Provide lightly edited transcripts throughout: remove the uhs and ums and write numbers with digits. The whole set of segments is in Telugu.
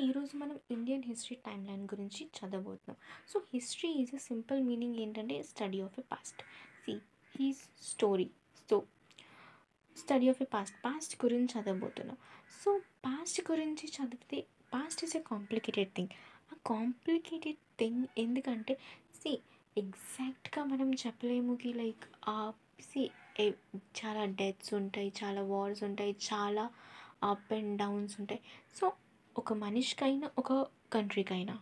ఈరోజు మనం ఇండియన్ హిస్టరీ టైమ్ లైన్ గురించి చదవబోతున్నాం. So history is a simple meaning ఏంటంటే study of a past. See his story. So study of a past గురించి చదవబోతున్నాం. సో పాస్ట్ గురించి చదివితే past is a complicated thing. ఆ కాంప్లికేటెడ్ థింగ్ ఎందుకంటే సి ఎగ్జాక్ట్గా మనం చెప్పలేముకి లైక్ సి చాలా డెత్స్ ఉంటాయి, చాలా వార్స్ ఉంటాయి, చాలా అప్ అండ్ డౌన్స్ ఉంటాయి. సో ఒక మనిషికైనా ఒక కంట్రీకైనా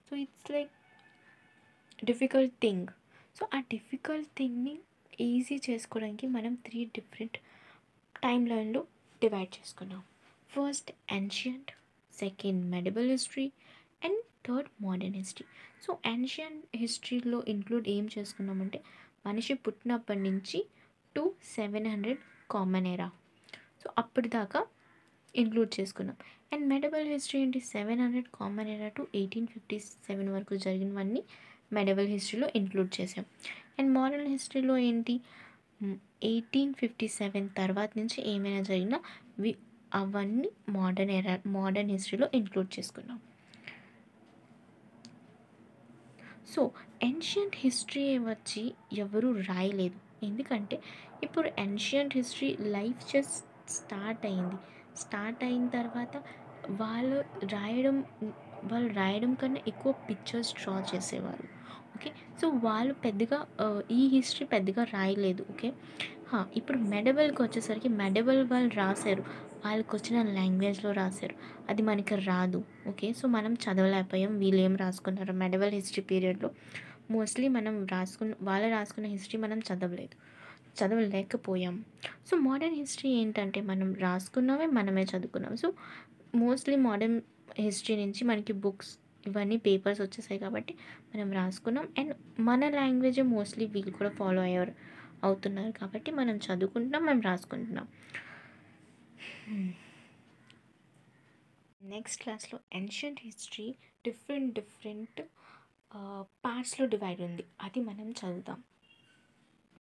so it's like difficult thing. So ఆ డిఫికల్ట్ థింగ్ని ఈజీ చేసుకోవడానికి మనం 3 డిఫరెంట్ టైమ్ లైన్లో డివైడ్ చేసుకున్నాం. First ancient, second medieval history and third modern history. So ancient హిస్టరీలో ఇంక్లూడ్ ఏం చేసుకున్నామంటే మనిషి పుట్టినప్పటి నుంచి టు 700 కామన్ ఎరా. సో అప్పటిదాకా ఇంక్లూడ్ చేసుకున్నాం. అండ్ మెడివల్ హిస్టరీ ఏంటి 700 కామన్ ఎరా టు 1857 వరకు జరిగినవన్నీ మెడివల్ హిస్టరీలో ఇంక్లూడ్ చేసాం. అండ్ మోడర్న్ హిస్టరీలో ఏంటి 1857 తర్వాత నుంచి ఏమైనా జరిగినా అవన్నీ మోడర్న్ హిస్టరీలో ఇంక్లూడ్ చేసుకున్నాం. సో ఏన్షియంట్ హిస్టరీ వచ్చి ఎవరు రాయలేదు, ఎందుకంటే ఇప్పుడు ancient history life just start అయిన తర్వాత వాళ్ళు రాయడం కన్నా ఎక్కువ పిక్చర్స్ డ్రా చేసేవారు. ఓకే, సో వాళ్ళు పెద్దగా ఈ హిస్టరీ పెద్దగా రాయలేదు. ఓకే, ఇప్పుడు మెడివల్కి వచ్చేసరికి మెడివల్ వాళ్ళు రాశారు, వాళ్ళకి వచ్చిన లాంగ్వేజ్లో రాశారు, అది మనకి రాదు. ఓకే, సో మనం చదవలేకపోయాం. వీళ్ళు ఏం రాసుకున్నారు మెడివల్ హిస్టరీ పీరియడ్లో మోస్ట్లీ మనం వాళ్ళు రాసుకున్న హిస్టరీ మనం చదవలేకపోయాం. సో మోడర్న్ హిస్టరీ ఏంటంటే మనం రాసుకున్నవే మనమే చదువుకున్నాం. సో మోస్ట్లీ మోడర్న్ హిస్టరీ నుంచి మనకి బుక్స్ ఇవన్నీ పేపర్స్ వచ్చేసాయి కాబట్టి మనం రాసుకున్నాం. అండ్ మన లాంగ్వేజ్ మోస్ట్లీ వీళ్ళు కూడా ఫాలో అవుతున్నారు కాబట్టి మనం చదువుకుంటున్నాం, మనం రాసుకుంటున్నాం. నెక్స్ట్ క్లాస్లో ఏన్షియంట్ హిస్టరీ డిఫరెంట్ పార్ట్స్లో డివైడ్ ఉంది, అది మనం చదువుతాం.